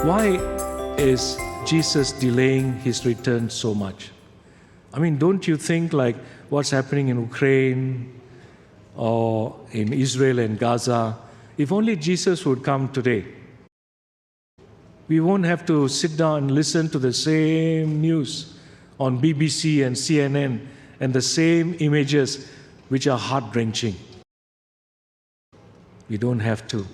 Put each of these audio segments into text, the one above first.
Why is Jesus delaying his return so much? I mean, don't you think like what's happening in Ukraine or in Israel and Gaza, if only Jesus would come today, we won't have to sit down and listen to the same news on BBC and CNN and the same images which are heart-wrenching. We don't have to.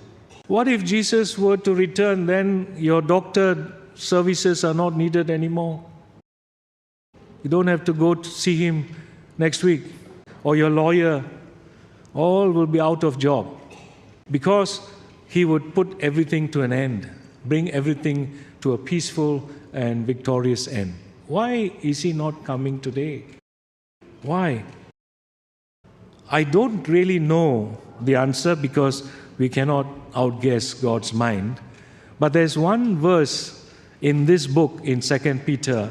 What if Jesus were to return, then your doctor services are not needed anymore? You don't have to go to see him next week, or your lawyer, all will be out of job, because he would put everything to an end, bring everything to a peaceful and victorious end. Why is he not coming today? Why? I don't really know the answer, because we cannot outguess God's mind. But there's one verse in this book, in 2 Peter,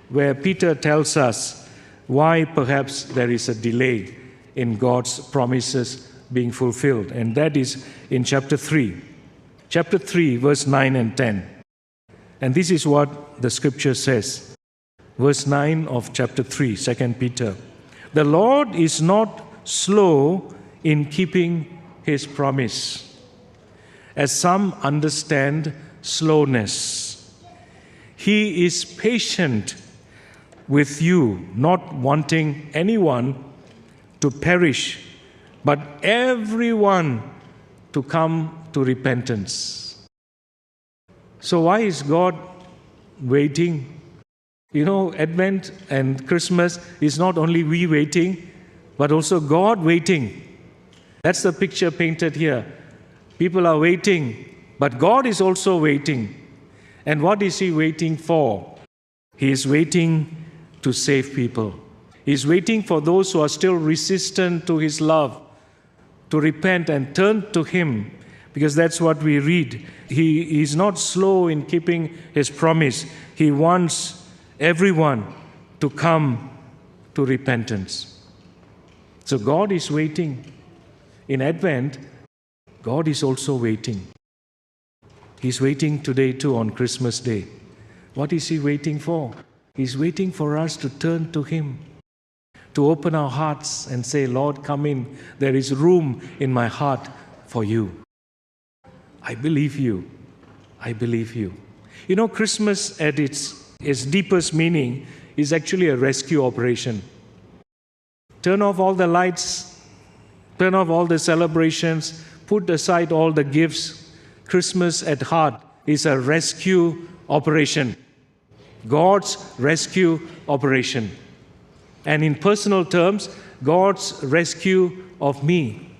where Peter tells us why perhaps there is a delay in God's promises being fulfilled. And that is in chapter 3. Chapter 3, verse 9 and 10. And this is what the scripture says. Verse 9 of chapter 3, 2 Peter. The Lord is not slow in keeping his promise, as some understand slowness. He is patient with you, not wanting anyone to perish, but everyone to come to repentance. So why is God waiting? You know, Advent and Christmas is not only we waiting, but also God waiting. That's the picture painted here. People are waiting, but God is also waiting. And what is he waiting for? He is waiting to save people. He is waiting for those who are still resistant to his love to repent and turn to him, because that's what we read. He is not slow in keeping his promise. He wants everyone to come to repentance. So God is waiting. In Advent, God is also waiting. He's waiting today too on Christmas Day. What is he waiting for? He's waiting for us to turn to him, to open our hearts and say, Lord, come in. There is room in my heart for you. I believe you. I believe you. You know, Christmas at its deepest meaning is actually a rescue operation. Turn off all the lights, turn off all the celebrations, put aside all the gifts. Christmas at heart is a rescue operation. God's rescue operation. And in personal terms, God's rescue of me.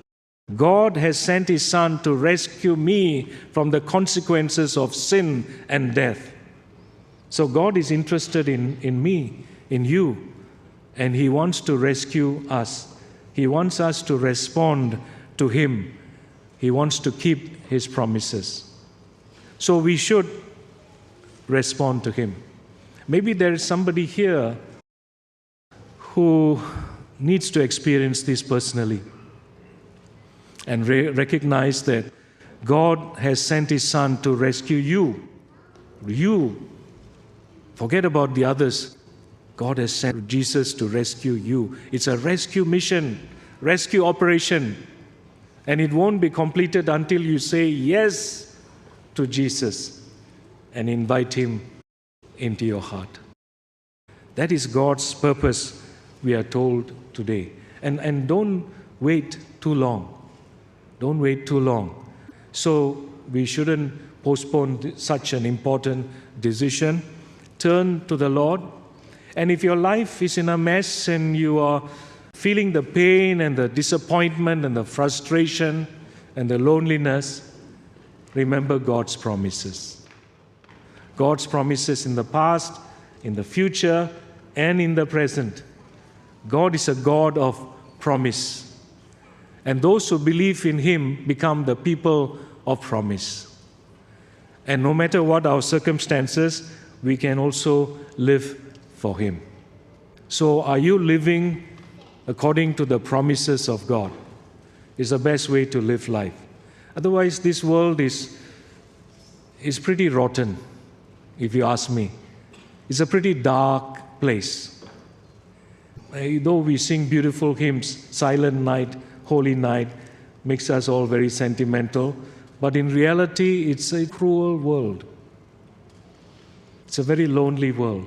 God has sent his Son to rescue me from the consequences of sin and death. So God is interested in me, in you, and he wants to rescue us. He wants us to respond to him. He wants to keep his promises. So we should respond to him. Maybe there is somebody here who needs to experience this personally and recognize that God has sent his Son to rescue you. You. Forget about the others. God has sent Jesus to rescue you. It's a rescue mission, rescue operation. And it won't be completed until you say yes to Jesus and invite him into your heart. That is God's purpose, we are told today. And don't wait too long. Don't wait too long. So we shouldn't postpone such an important decision. Turn to the Lord. And if your life is in a mess and you are feeling the pain and the disappointment and the frustration and the loneliness, remember God's promises. God's promises in the past, in the future, and in the present. God is a God of promise. And those who believe in him become the people of promise. And no matter what our circumstances, we can also live for him. So are you living according to the promises of God? Is the best way to live life. Otherwise, this world is is pretty rotten, if you ask me. It's a pretty dark place. Though we sing beautiful hymns, Silent Night, Holy Night, makes us all very sentimental, but in reality, it's a cruel world. It's a very lonely world.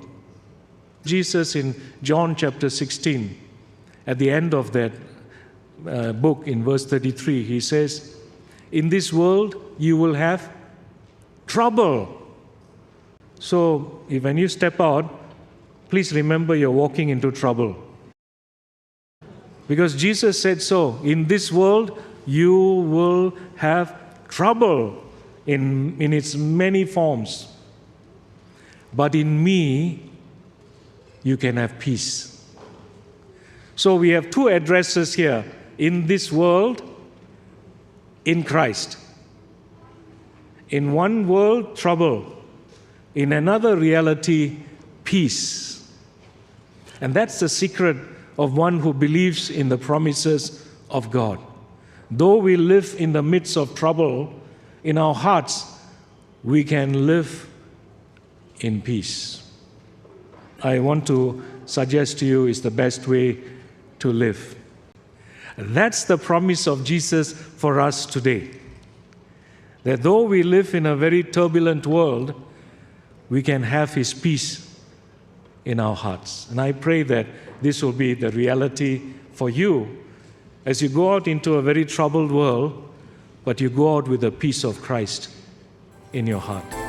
Jesus in John chapter 16, at the end of that book in verse 33, he says, "In this world you will have trouble." So when you step out, please remember you're walking into trouble. Because Jesus said so, in this world you will have trouble in its many forms. But in me, you can have peace. So we have two addresses here. In this world, in Christ. In one world, trouble. In another reality, peace. And that's the secret of one who believes in the promises of God. Though we live in the midst of trouble, in our hearts, we can live in peace. I want to suggest to you is the best way to live. That's the promise of Jesus for us today. That though we live in a very turbulent world, we can have His peace in our hearts. And I pray that this will be the reality for you as you go out into a very troubled world, but you go out with the peace of Christ in your heart.